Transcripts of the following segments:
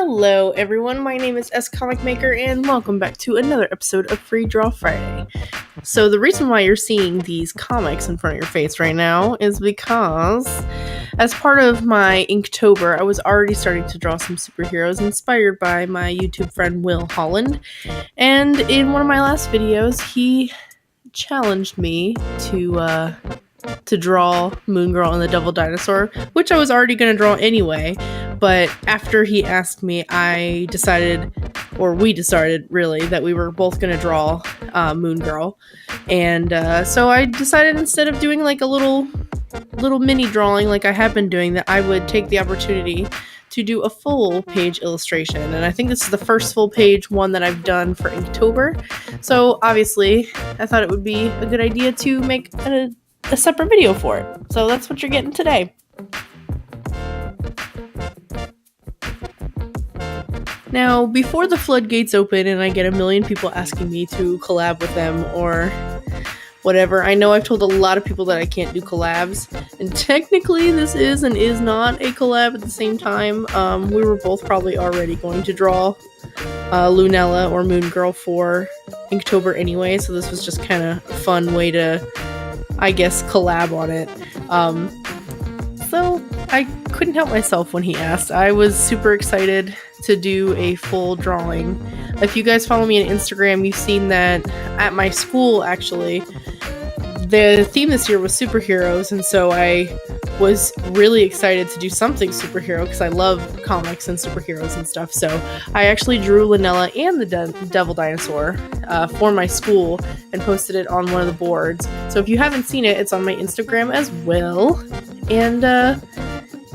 Hello everyone, my name is S Comic Maker and welcome back to another episode of Free Draw Friday. So the reason why you're seeing these comics in front of your face right now is because as part of my Inktober, I was already starting to draw some superheroes inspired by my YouTube friend Will Holland. And in one of my last videos, he challenged me to draw Moon Girl and the Devil Dinosaur, which I was already going to draw anyway. But after he asked me, we decided really, that we were both going to draw Moon Girl. And so I decided instead of doing like a little mini drawing like I have been doing, that I would take the opportunity to do a full page illustration. And I think this is the first full page one that I've done for Inktober. So obviously, I thought it would be a good idea to make a separate video for it. So that's what you're getting today. Now, before the floodgates open and I get a million people asking me to collab with them or whatever, I know I've told a lot of people that I can't do collabs, and technically this is and is not a collab at the same time. We were both probably already going to draw Lunella or Moon Girl for Inktober anyway, so this was just kind of a fun way to, I guess, collab on it. So I couldn't help myself when he asked. I was super excited to do a full drawing. If you guys follow me on Instagram, you've seen that at my school, actually, the theme this year was superheroes, and so I was really excited to do something superhero because I love comics and superheroes and stuff. So I actually drew Lunella and the Devil Dinosaur for my school and posted it on one of the boards. So if you haven't seen it, it's on my Instagram as well. And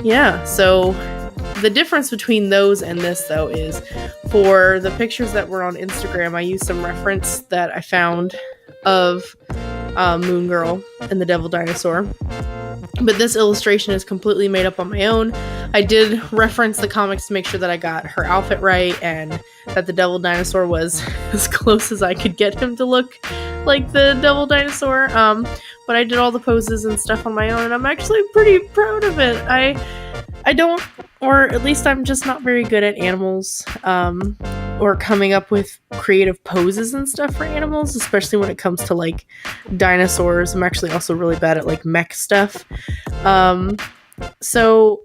yeah, so the difference between those and this, though, is for the pictures that were on Instagram, I used some reference that I found of Moon Girl and the Devil Dinosaur. But this illustration is completely made up on my own. I did reference the comics to make sure that I got her outfit right and that the Devil Dinosaur was as close as I could get him to look like the Devil Dinosaur. But I did all the poses and stuff on my own, and I'm actually pretty proud of it. I don't, or at least I'm just not very good at animals, or coming up with creative poses and stuff for animals, especially when it comes to like dinosaurs. I'm actually also really bad at like mech stuff. So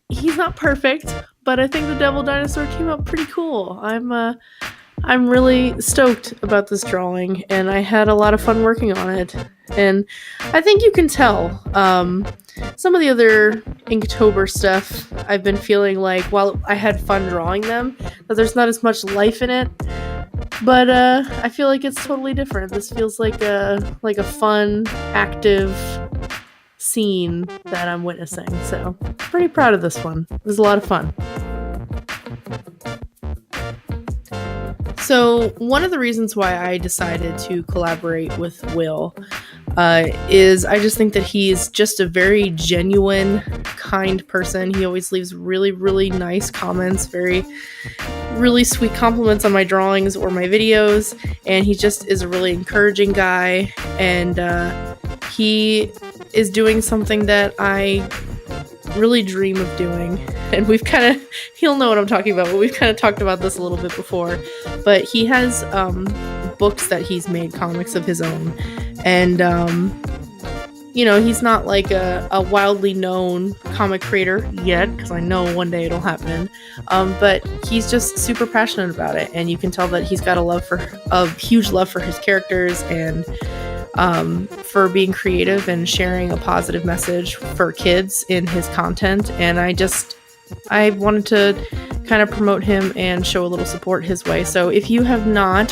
he's not perfect, but I think the Devil Dinosaur came out pretty cool. I'm really stoked about this drawing, and I had a lot of fun working on it. And I think you can tell, some of the other Inktober stuff, I've been feeling like, while I had fun drawing them, that there's not as much life in it. But I feel like it's totally different. This feels like a fun, active scene that I'm witnessing. So, pretty proud of this one. It was a lot of fun. So, one of the reasons why I decided to collaborate with Will is I just think that he's just a very genuine, kind person. He always leaves really, really nice comments, really sweet compliments on my drawings or my videos, and he just is a really encouraging guy, and he is doing something that I really dream of doing. And he'll know what I'm talking about, but we've kind of talked about this a little bit before. But he has books that he's made comics of his own. And, he's not like a wildly known comic creator yet, because I know one day it'll happen. But he's just super passionate about it. And you can tell that he's got a huge love for his characters and for being creative and sharing a positive message for kids in his content. And I wanted to kind of promote him and show a little support his way. So if you have not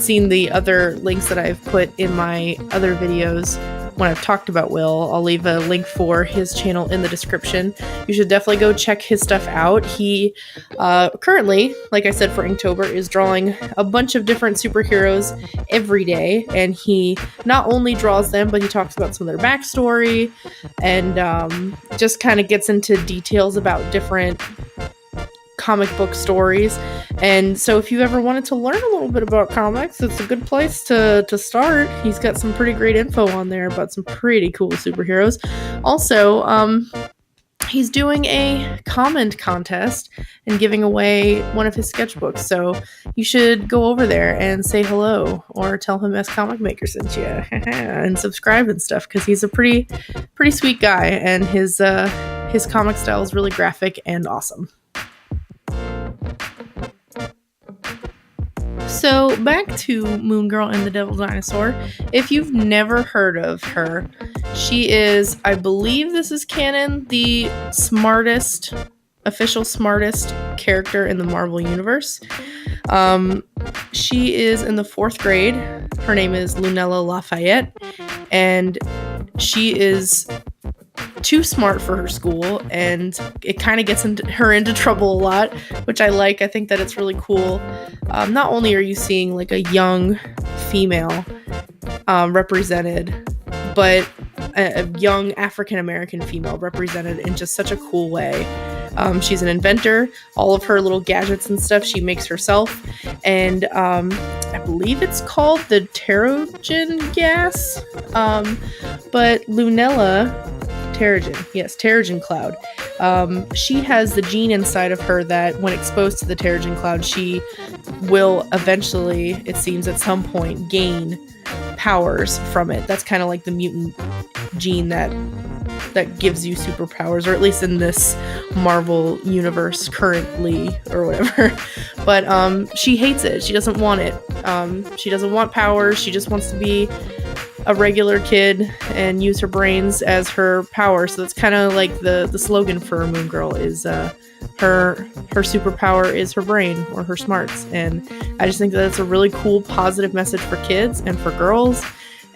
seen the other links that I've put in my other videos when I've talked about Will, I'll leave a link for his channel in the description. You should definitely go check his stuff out. He currently, like I said, for Inktober, is drawing a bunch of different superheroes every day, and he not only draws them, but he talks about some of their backstory and just kind of gets into details about different comic book stories. And so if you ever wanted to learn a little bit about comics, it's a good place to start. He's got some pretty great info on there about some pretty cool superheroes. Also, he's doing a comment contest and giving away one of his sketchbooks. So you should go over there and say hello or tell him S Comic Maker sent you and subscribe and stuff, because he's a pretty sweet guy, and his comic style is really graphic and awesome. So back to Moon Girl and the Devil Dinosaur. If you've never heard of her, she is, I believe this is canon, the official smartest character in the Marvel Universe. She is in the 4th grade. Her name is Lunella Lafayette, and she is too smart for her school, and it kind of gets her into trouble a lot, which I like. I think that it's really cool. Not only are you seeing like a young female represented, but a young African-American female represented in just such a cool way. She's an inventor. All of her little gadgets and stuff she makes herself, and I believe it's called the Terrigen gas, but Lunella Terrigen cloud. She has the gene inside of her that when exposed to the Terrigen cloud, she will eventually, it seems at some point, gain powers from it. That's kind of like the mutant gene that gives you superpowers, or at least in this Marvel universe currently, or whatever. But she hates it. She doesn't want it. She doesn't want powers. She just wants to be a regular kid and use her brains as her power. So that's kind of like the slogan for Moon Girl is her superpower is her brain or her smarts. And I just think that it's a really cool, positive message for kids and for girls.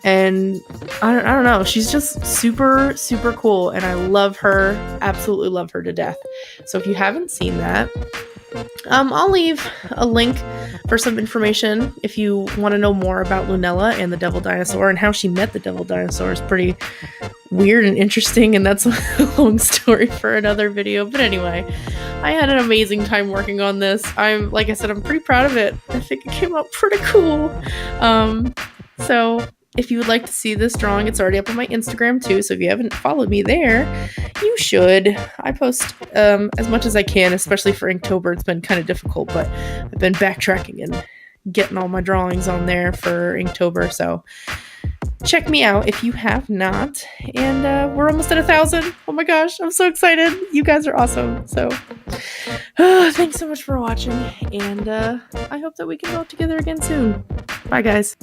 And I don't know, she's just super, super cool, and I love her, absolutely love her to death. So if you haven't seen that, I'll leave a link for some information if you want to know more about Lunella and the Devil Dinosaur, and how she met the Devil Dinosaur is pretty weird and interesting, and that's a long story for another video. But anyway, I had an amazing time working on this. Like I said, I'm pretty proud of it. I think it came out pretty cool. So if you would like to see this drawing, it's already up on my Instagram too, so if you haven't followed me there, you should. I post as much as I can, especially for Inktober. It's been kind of difficult, but I've been backtracking and getting all my drawings on there for Inktober, so check me out if you have not. And we're almost at 1,000. Oh my gosh, I'm so excited. You guys are awesome. So thanks so much for watching, and I hope that we can go together again soon. Bye, guys.